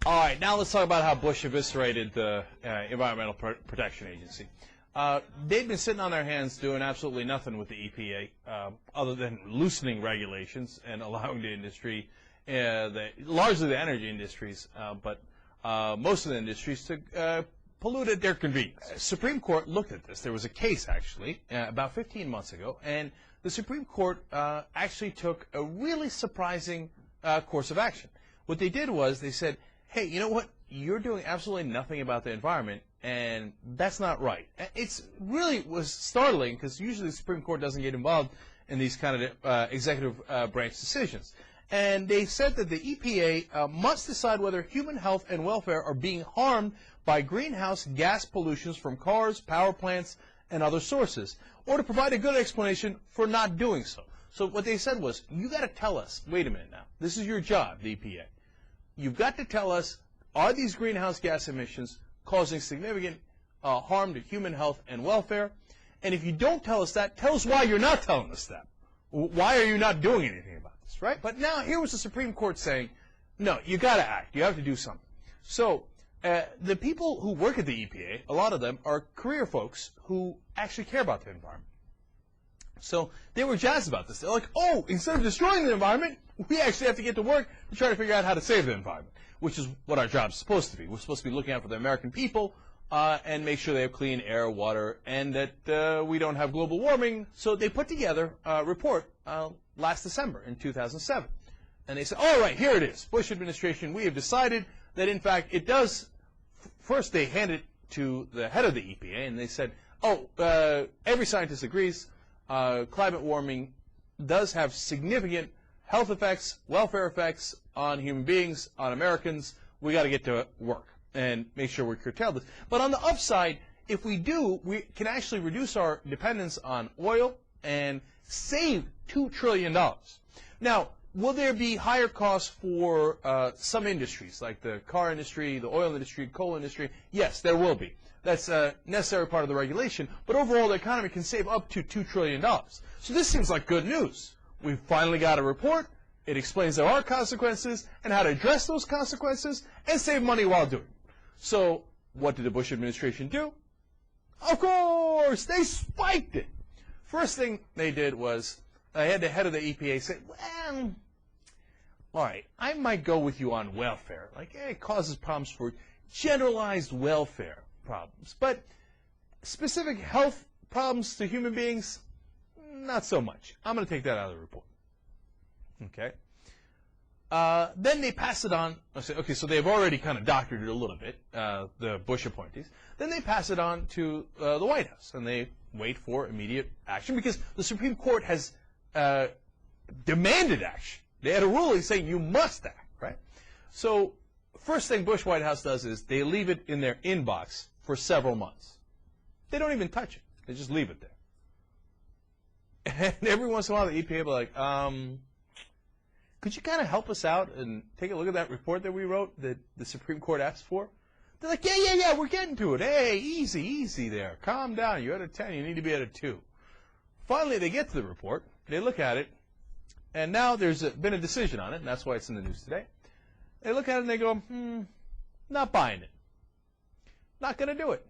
All right, now let's talk about how Bush eviscerated the Environmental Protection Agency. They've been sitting on their hands doing absolutely nothing with the EPA other than loosening regulations and allowing the industry, largely the energy industries, but most of the industries to pollute at their convenience. Supreme Court looked at this. There was a case, actually, about 15 months ago, and the Supreme Court actually took a really surprising course of action. What they did was they said, hey, you know what? You're doing absolutely nothing about the environment, and that's not right. It's really was startling because usually the Supreme Court doesn't get involved in these kind of executive branch decisions. And they said that the EPA must decide whether human health and welfare are being harmed by greenhouse gas pollutions from cars, power plants, and other sources, or to provide a good explanation for not doing so. So what they said was, you got to tell us, wait a minute now, this is your job, the EPA. You've got to tell us, are these greenhouse gas emissions causing significant harm to human health and welfare? And if you don't tell us that, tell us why you're not telling us that. Why are you not doing anything about this, right? But now here was the Supreme Court saying, no, you got to act. You have to do something. So the people who work at the EPA, a lot of them are career folks who actually care about the environment. So they were jazzed about this. They're like, oh, instead of destroying the environment, we actually have to get to work to try to figure out how to save the environment, which is what our job is supposed to be. We're supposed to be looking out for the American people and make sure they have clean air, water, and that we don't have global warming. So they put together a report last December in 2007. And they said, all right, here it is. Bush administration, we have decided that, in fact, it does. First, they handed it to the head of the EPA, and they said, oh, every scientist agrees climate warming does have significant health effects, welfare effects on human beings, on Americans. We got to get to work and make sure we curtail this. But on the upside, if we do, we can actually reduce our dependence on oil and save $2 trillion. Now, will there be higher costs for some industries, like the car industry, the oil industry, coal industry? Yes, there will be. That's a necessary part of the regulation. But overall, the economy can save up to $2 trillion. So this seems like good news. We've finally got a report. It explains there are consequences and how to address those consequences and save money while doing it. So what did the Bush administration do? Of course, they spiked it. First thing they did was they had the head of the EPA say, well, all right, I might go with you on welfare. Like, it causes problems for generalized welfare problems. But specific health problems to human beings, not so much. I'm going to take that out of the report. Okay. Then they pass it on. Okay, so they've already kind of doctored it a little bit, the Bush appointees. Then they pass it on to the White House, and they wait for immediate action because the Supreme Court has demanded action. They had a ruling saying you must act, right? So first thing Bush White House does is they leave it in their inbox for several months. They don't even touch it. They just leave it there. And every once in a while the EPA will be like, could you kind of help us out and take a look at that report that we wrote that the Supreme Court asked for? They're like, yeah, we're getting to it. Hey, easy there. Calm down. You're at a 10. You need to be at a 2. Finally, they get to the report. They look at it. And now there's been a decision on it, and that's why it's in the news today. They look at it and they go, not buying it. Not going to do it.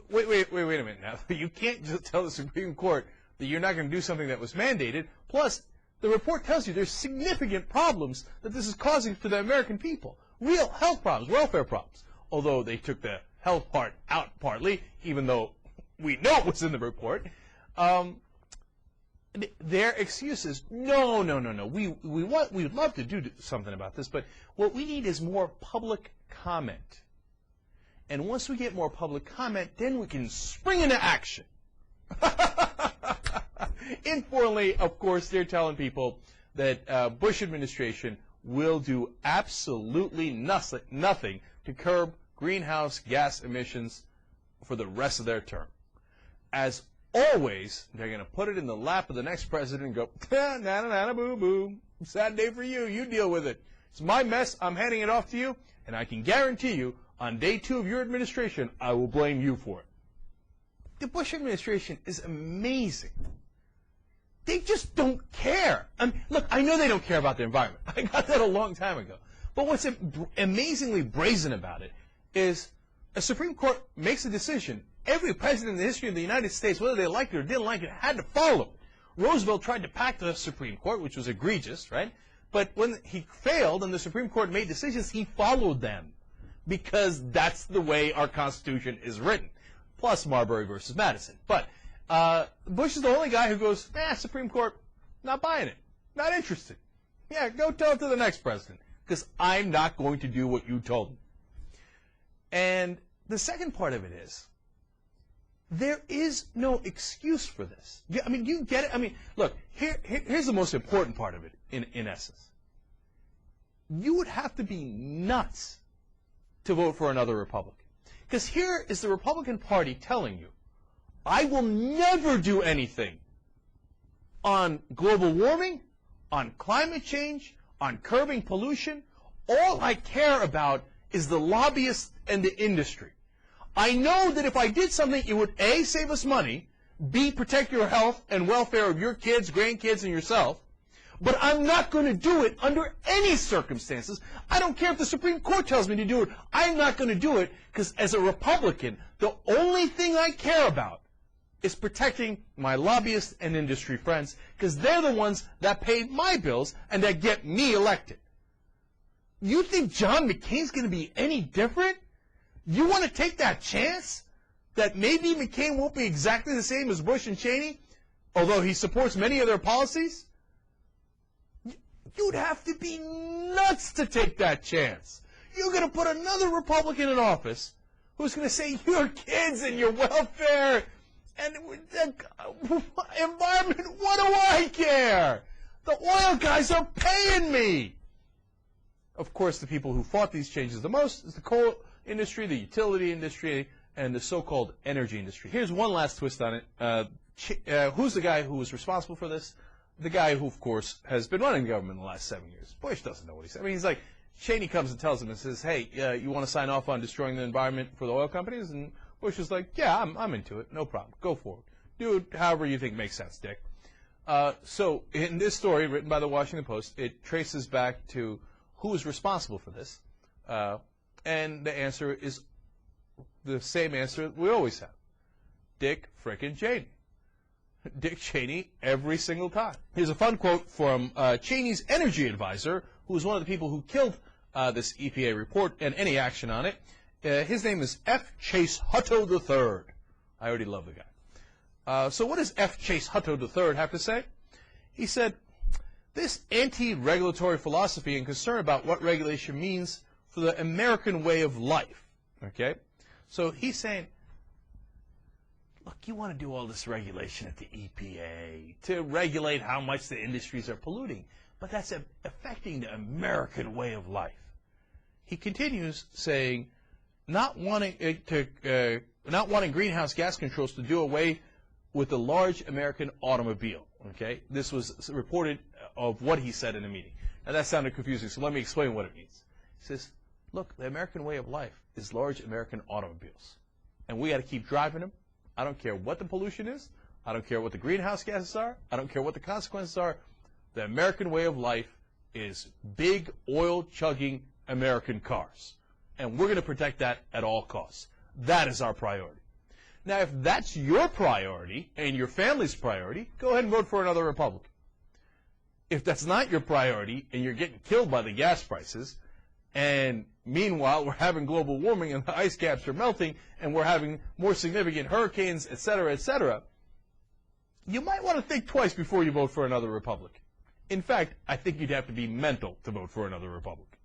Wait a minute now. You can't just tell the Supreme Court that you're not going to do something that was mandated. Plus, the report tells you there's significant problems that this is causing for the American people. Real health problems, welfare problems. Although they took the health part out partly, even though we know it was in the report. Their excuse is, no. We'd love to do something about this, but what we need is more public comment. And once we get more public comment, then we can spring into action. Informally, of course, they're telling people that Bush administration will do absolutely nothing to curb greenhouse gas emissions for the rest of their term. As always, they're going to put it in the lap of the next president and go, na-na-na-na-boo-boo. Sad day for you. You deal with it. It's my mess. I'm handing it off to you. And I can guarantee you, on day 2 of your administration, I will blame you for it. The Bush administration is amazing. They just don't care. Look, I know they don't care about the environment. I got that a long time ago. But what's amazingly brazen about it is a Supreme Court makes a decision. Every president in the history of the United States, whether they liked it or didn't like it, had to follow it. Roosevelt tried to pack the Supreme Court, which was egregious, right? But when he failed and the Supreme Court made decisions, he followed them because that's the way our Constitution is written. Plus Marbury versus Madison. But Bush is the only guy who goes, Supreme Court, not buying it, not interested. Yeah, go tell it to the next president because I'm not going to do what you told me. And the second part of it is, there is no excuse for this. I mean, you get it? I mean, look, here's the most important part of it, in essence. You would have to be nuts to vote for another Republican. Because here is the Republican Party telling you, I will never do anything on global warming, on climate change, on curbing pollution. All I care about is the lobbyists and the industry. I know that if I did something, it would A, save us money, B, protect your health and welfare of your kids, grandkids, and yourself, but I'm not going to do it under any circumstances. I don't care if the Supreme Court tells me to do it. I'm not going to do it because as a Republican, the only thing I care about is protecting my lobbyists and industry friends because they're the ones that pay my bills and that get me elected. You think John McCain's going to be any different? You want to take that chance that maybe McCain won't be exactly the same as Bush and Cheney, although he supports many of their policies? You'd have to be nuts to take that chance. You're going to put another Republican in office who's going to say your kids and your welfare and the environment, what do I care? The oil guys are paying me. Of course, the people who fought these changes the most is the coal industry, the utility industry, and the so-called energy industry. Here's one last twist on it. Who's the guy who was responsible for this? The guy who, of course, has been running the government in the last 7 years. Bush doesn't know what he said. I mean, he's like, Cheney comes and tells him and says, hey, you want to sign off on destroying the environment for the oil companies? And Bush is like, yeah, I'm into it. No problem. Go for it. Do it however you think makes sense, Dick. So in this story written by the Washington Post, it traces back to who is responsible for this. And the answer is the same answer we always have. Dick frickin' Cheney. Dick Cheney every single time. Here's a fun quote from Cheney's energy advisor, who was one of the people who killed this EPA report and any action on it. His name is F. Chase Hutto III. I already love the guy. So what does F. Chase Hutto III have to say? He said, this anti-regulatory philosophy and concern about what regulation means for the American way of life. Okay? So he's saying, look, you want to do all this regulation at the EPA to regulate how much the industries are polluting, but that's affecting the American way of life. He continues saying, not wanting greenhouse gas controls to do away with the large American automobile. Okay, this was reported of what he said in a meeting. Now that sounded confusing, so let me explain what it means. He says, look, the American way of life is large American automobiles, and we got to keep driving them. I don't care what the pollution is. I don't care what the greenhouse gases are. I don't care what the consequences are. The American way of life is big oil-chugging American cars, and we're going to protect that at all costs. That is our priority. Now, if that's your priority and your family's priority, go ahead and vote for another Republican. If that's not your priority and you're getting killed by the gas prices, and meanwhile we're having global warming and the ice caps are melting and we're having more significant hurricanes, etc., you might want to think twice before you vote for another Republican. In fact, I think you'd have to be mental to vote for another Republican.